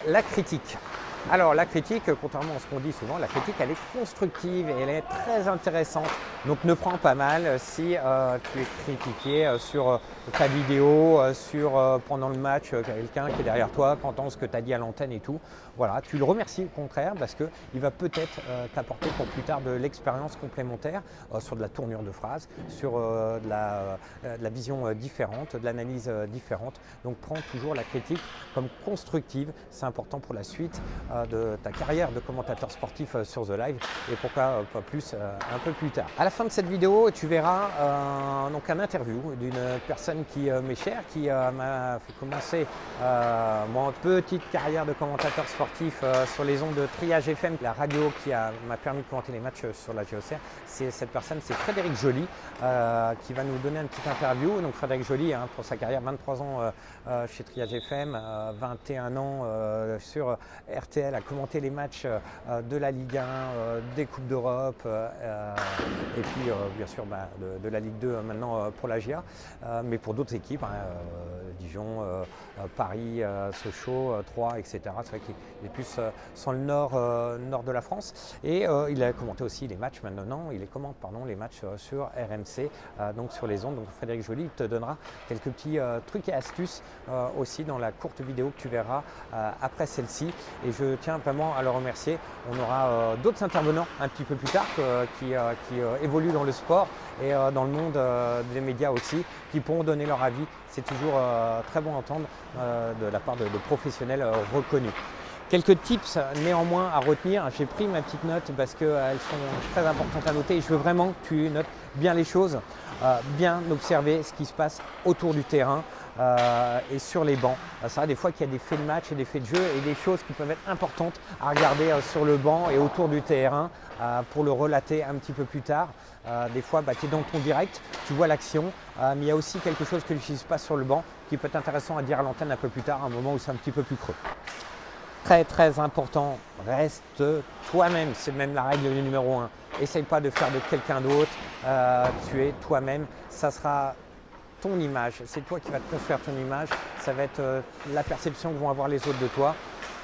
la critique. Alors la critique, contrairement à ce qu'on dit souvent, la critique elle est constructive et elle est très intéressante. Donc ne prends pas mal si tu es critiqué sur ta vidéo, pendant le match, quelqu'un qui est derrière toi, qui entend ce que tu as dit à l'antenne et tout. Voilà, tu le remercies au contraire parce qu'il va peut-être t'apporter pour plus tard de l'expérience complémentaire sur de la tournure de phrase, sur de la vision différente, de l'analyse différente. Donc prends toujours la critique comme constructive, c'est important pour la suite de ta carrière de commentateur sportif sur The Live et pourquoi pas plus un peu plus tard. À la fin de cette vidéo, tu verras donc un interview d'une personne qui m'est chère, qui m'a fait commencer mon petite carrière de commentateur sportif sur les ondes de Triage FM, la radio qui m'a permis de commenter les matchs sur la GOCR. Cette personne, c'est Frédéric Joly qui va nous donner une petite interview. Donc Frédéric Joly, pour sa carrière, 23 ans chez Triage FM, 21 ans sur RTL, a commenté les matchs de la Ligue 1, des Coupes d'Europe et puis bien sûr de la Ligue 2 maintenant pour la GIA, mais pour d'autres équipes, Dijon, Paris, Sochaux, Troyes, etc. C'est vrai qu'il est plus sur le nord de la France et il a commenté aussi les matchs maintenant, il commente les matchs sur RMC, donc sur les ondes. Donc Frédéric Joly te donnera quelques petits trucs et astuces aussi dans la courte vidéo que tu verras après celle-ci et je tiens vraiment à le remercier. On aura d'autres intervenants un petit peu plus tard qui évoluent dans le sport et dans le monde des médias aussi, qui pourront donner leur avis. C'est toujours très bon à entendre de la part de professionnels reconnus. Quelques tips néanmoins à retenir. J'ai pris ma petite note parce qu'elles sont très importantes à noter et je veux vraiment que tu notes bien les choses, bien observer ce qui se passe autour du terrain et sur les bancs. C'est vrai des fois qu'il y a des faits de match et des faits de jeu et des choses qui peuvent être importantes à regarder sur le banc et autour du terrain pour le relater un petit peu plus tard. Des fois, tu es dans ton direct, tu vois l'action, mais il y a aussi quelque chose que je ne pas sur le banc qui peut être intéressant à dire à l'antenne un peu plus tard, à un moment où c'est un petit peu plus creux. Très très important, reste toi-même, c'est même la règle numéro 1. Essaye pas de faire de quelqu'un d'autre, tu es toi-même, ça sera ton image, c'est toi qui vas te construire ton image, ça va être la perception que vont avoir les autres de toi.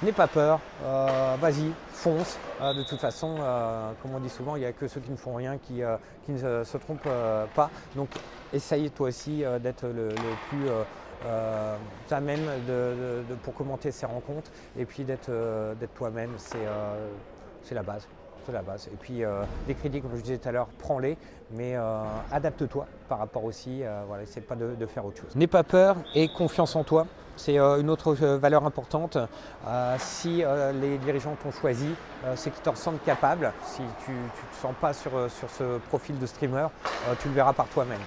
N'aie pas peur, vas-y, fonce. De toute façon, comme on dit souvent, il n'y a que ceux qui ne font rien qui ne se trompent pas. Donc essaye toi aussi d'être le plus à même pour commenter ces rencontres et puis d'être toi-même, c'est la base. C'est la base. Et puis les critiques, comme je disais tout à l'heure, prends-les, mais adapte-toi par rapport aussi, voilà, essaie pas de faire autre chose. N'aie pas peur et confiance en toi. C'est une autre valeur importante. Si les dirigeants t'ont choisi, c'est qu'ils te ressentent capable. Si tu ne te sens pas sur ce profil de streamer, tu le verras par toi-même.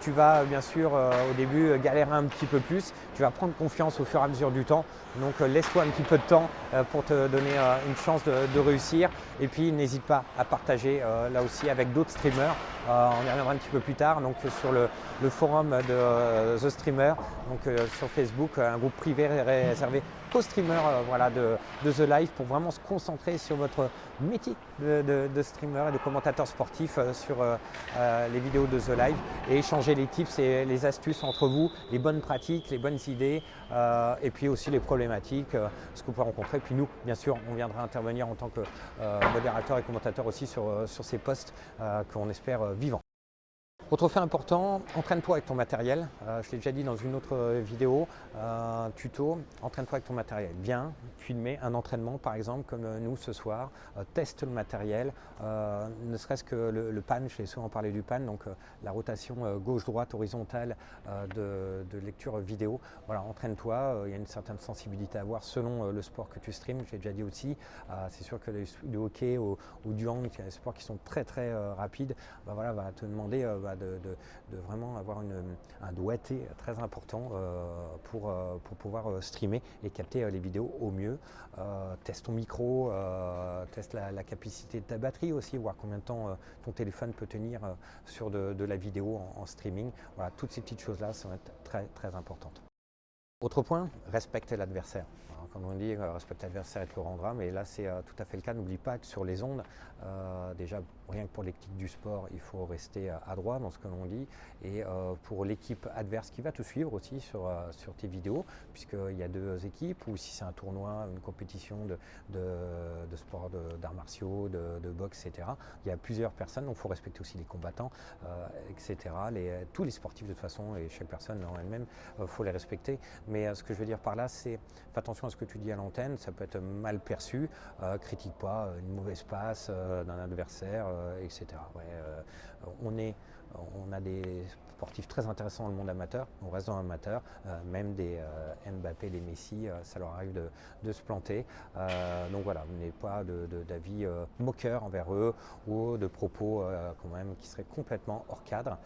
Tu vas bien sûr au début galérer un petit peu plus, tu vas prendre confiance au fur et à mesure du temps, donc laisse-toi un petit peu de temps pour te donner une chance de réussir et puis n'hésite pas à partager là aussi avec d'autres streamers, on y reviendra un petit peu plus tard, donc sur le forum de The Streamer, donc sur Facebook, un groupe privé réservé qu'aux streamers voilà, de The Live pour vraiment se concentrer sur votre métier de streamer et de commentateur sportif sur les vidéos de The Live et échanger les tips et les astuces entre vous, les bonnes pratiques, les bonnes idées et puis aussi les problématiques, ce que vous pouvez rencontrer. Puis nous, bien sûr, on viendra intervenir en tant que modérateur et commentateur aussi sur ces posts qu'on espère vivants. Autre fait important, entraîne-toi avec ton matériel. Je l'ai déjà dit dans une autre vidéo, tuto, entraîne-toi avec ton matériel. Viens filmer un entraînement par exemple comme nous ce soir, teste le matériel, ne serait-ce que le pan, je l'ai souvent parlé du pan, donc la rotation gauche-droite horizontale de lecture vidéo. Voilà, entraîne-toi, il y a une certaine sensibilité à avoir selon le sport que tu streames, je l'ai déjà dit aussi. C'est sûr que le hockey ou du hand, il y a des sports qui sont très très rapides, voilà, va te demander de vraiment avoir un doigté très important pour pouvoir streamer et capter les vidéos au mieux. Teste ton micro, teste la capacité de ta batterie aussi, voir combien de temps ton téléphone peut tenir sur de la vidéo en streaming. Voilà, toutes ces petites choses-là sont très très importantes. Autre point, respecte l'adversaire. Alors, comme on dit, respecte l'adversaire et te le rendra, mais là c'est tout à fait le cas. N'oublie pas que sur les ondes, déjà rien que pour l'éthique du sport, il faut rester adroit dans ce que l'on dit. Et pour l'équipe adverse qui va te suivre aussi sur tes vidéos, puisqu'il y a deux équipes, ou si c'est un tournoi, une compétition de sport d'arts martiaux, de boxe, etc. Il y a plusieurs personnes, donc il faut respecter aussi les combattants, etc. Tous les sportifs de toute façon, et chaque personne en elle-même, il faut les respecter. Mais ce que je veux dire par là, c'est fais attention à ce que tu dis à l'antenne, ça peut être mal perçu, critique pas une mauvaise passe d'un adversaire, etc. Ouais, on a des sportifs très intéressants dans le monde amateur, on reste dans l'amateur, même des Mbappé, des Messi, ça leur arrive de se planter. Donc voilà, n'ayez pas d'avis moqueur envers eux ou de propos quand même qui seraient complètement hors cadre.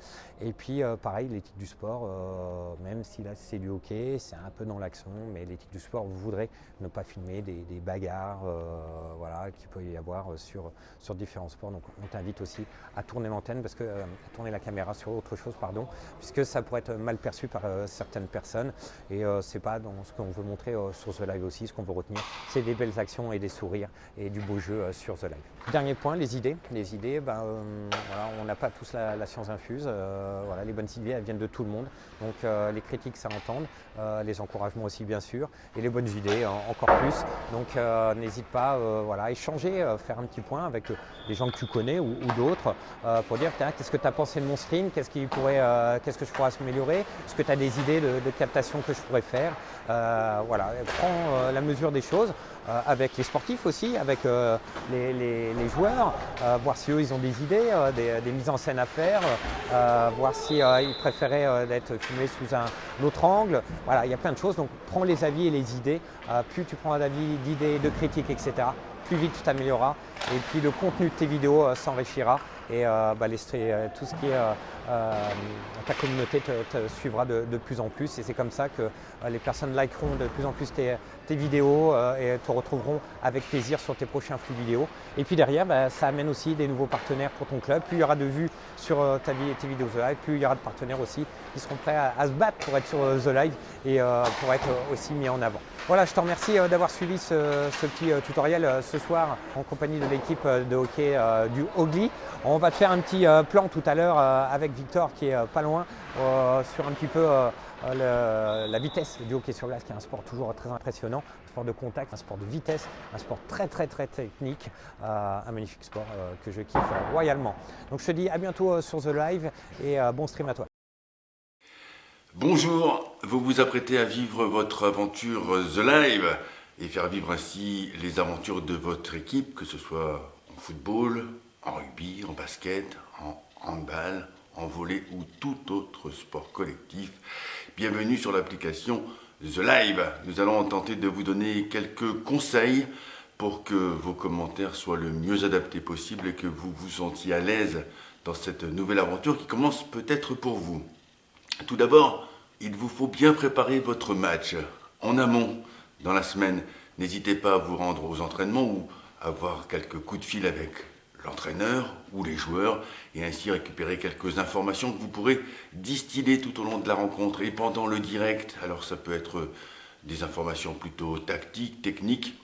Et puis pareil, l'éthique du sport, même si là c'est du hockey, c'est un peu dans l'action, mais l'éthique du sport, vous voudrez ne pas filmer des bagarres voilà, qu'il peut y avoir sur différents sports. Donc on t'invite aussi à tourner l'antenne, parce que à tourner la caméra sur autre chose, pardon, puisque ça pourrait être mal perçu par certaines personnes. Et c'est pas dans ce qu'on veut montrer sur The Live aussi. Ce qu'on veut retenir, c'est des belles actions et des sourires et du beau jeu sur The Live. Dernier point, les idées. Les idées, voilà, on n'a pas tous la science infuse. Voilà, les bonnes idées, elles viennent de tout le monde. Donc les critiques, ça entend, les encouragements aussi bien sûr, et les bonnes idées encore plus. Donc n'hésite pas, voilà, à échanger, faire un petit point avec les gens que tu connais ou d'autres pour dire qu'est-ce que tu as pensé de mon stream, qu'est-ce que je pourrais améliorer, est-ce que tu as des idées de captation que je pourrais faire. Voilà, prends la mesure des choses avec les sportifs aussi, avec les joueurs, voir si eux ils ont des idées, des mises en scène à faire, voir si ils préféraient d'être filmés sous un autre angle. Voilà, il y a plein de choses, donc prends les avis et les idées. Plus tu prends d'avis, d'idées, de critiques, etc., plus vite tu t'amélioreras, et puis le contenu de tes vidéos s'enrichira, et tout ce qui est ta communauté te suivra de plus en plus, et c'est comme ça que les personnes likeront de plus en plus tes vidéos et te retrouveront avec plaisir sur tes prochains flux vidéo. Et puis derrière, ça amène aussi des nouveaux partenaires pour ton club. Plus il y aura de vues sur tes vidéos The Live, plus il y aura de partenaires aussi qui seront prêts à se battre pour être sur The Live et pour être aussi mis en avant. Voilà, je te remercie d'avoir suivi ce petit tutoriel ce soir en compagnie de l'équipe de hockey du Ogli. On va te faire un petit plan tout à l'heure avec Victor qui est pas loin sur un petit peu la vitesse du hockey sur glace, qui est un sport toujours très impressionnant, un sport de contact, un sport de vitesse, un sport très technique, un magnifique sport que je kiffe royalement. Donc je te dis à bientôt sur The Live et bon stream à toi. Bonjour, vous vous apprêtez à vivre votre aventure The Live et faire vivre ainsi les aventures de votre équipe, que ce soit en football, en rugby, en basket, en handball, en volley ou tout autre sport collectif. Bienvenue sur l'application The Live. Nous allons tenter de vous donner quelques conseils pour que vos commentaires soient le mieux adaptés possible et que vous vous sentiez à l'aise dans cette nouvelle aventure qui commence peut-être pour vous. Tout d'abord, il vous faut bien préparer votre match en amont dans la semaine. N'hésitez pas à vous rendre aux entraînements ou à avoir quelques coups de fil avec l'entraîneur ou les joueurs et ainsi récupérer quelques informations que vous pourrez distiller tout au long de la rencontre et pendant le direct. Alors ça peut être des informations plutôt tactiques, techniques,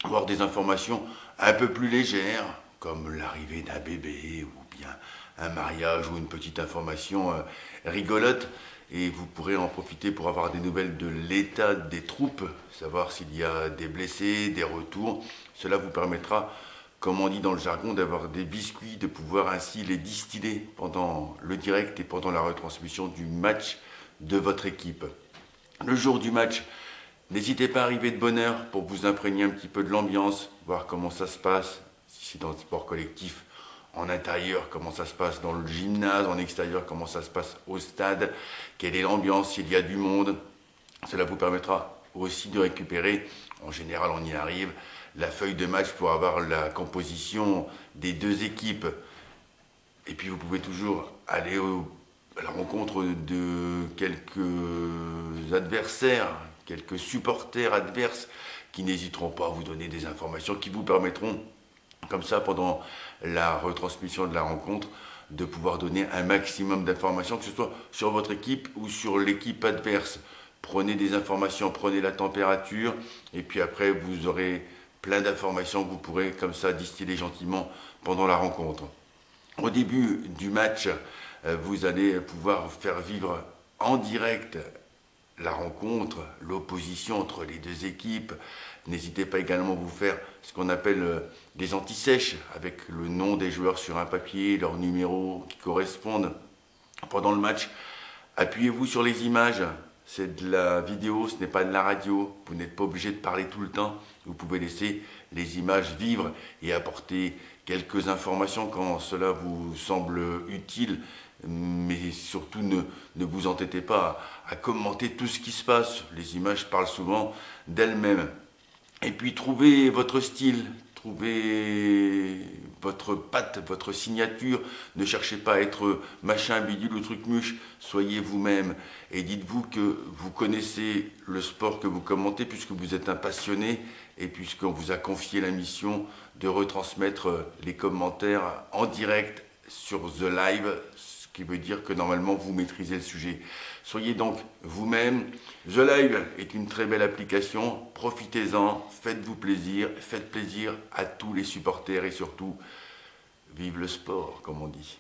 voire des informations un peu plus légères comme l'arrivée d'un bébé ou bien un mariage ou une petite information rigolote, et vous pourrez en profiter pour avoir des nouvelles de l'état des troupes, savoir s'il y a des blessés, des retours. Cela vous permettra, comme on dit dans le jargon, d'avoir des biscuits, de pouvoir ainsi les distiller pendant le direct et pendant la retransmission du match de votre équipe. Le jour du match, n'hésitez pas à arriver de bonne heure pour vous imprégner un petit peu de l'ambiance, voir comment ça se passe, si c'est dans le sport collectif, en intérieur, comment ça se passe dans le gymnase, en extérieur, comment ça se passe au stade, quelle est l'ambiance, s'il y a du monde. Cela vous permettra aussi de récupérer, en général on y arrive, la feuille de match pour avoir la composition des deux équipes. Et puis vous pouvez toujours aller à la rencontre de quelques adversaires, quelques supporters adverses qui n'hésiteront pas à vous donner des informations qui vous permettront, comme ça, pendant la retransmission de la rencontre, de pouvoir donner un maximum d'informations, que ce soit sur votre équipe ou sur l'équipe adverse. Prenez des informations, prenez la température, et puis après vous aurez plein d'informations que vous pourrez comme ça distiller gentiment pendant la rencontre. Au début du match, vous allez pouvoir faire vivre en direct la rencontre, l'opposition entre les deux équipes. N'hésitez pas également à vous faire ce qu'on appelle des anti-sèches, avec le nom des joueurs sur un papier, leurs numéros qui correspondent. Pendant le match, appuyez-vous sur les images. C'est de la vidéo, ce n'est pas de la radio. Vous n'êtes pas obligé de parler tout le temps. Vous pouvez laisser les images vivre et apporter quelques informations quand cela vous semble utile. Mais surtout, ne vous entêtez pas à commenter tout ce qui se passe. Les images parlent souvent d'elles-mêmes. Et puis, trouvez votre style, trouvez votre patte, votre signature. Ne cherchez pas à être machin, bidule ou truc muche. Soyez vous-même et dites-vous que vous connaissez le sport que vous commentez puisque vous êtes un passionné et puisqu'on vous a confié la mission de retransmettre les commentaires en direct sur The Live, ce qui veut dire que normalement vous maîtrisez le sujet. Soyez donc vous-même. The Live est une très belle application, profitez-en, faites-vous plaisir, faites plaisir à tous les supporters et surtout, vive le sport comme on dit.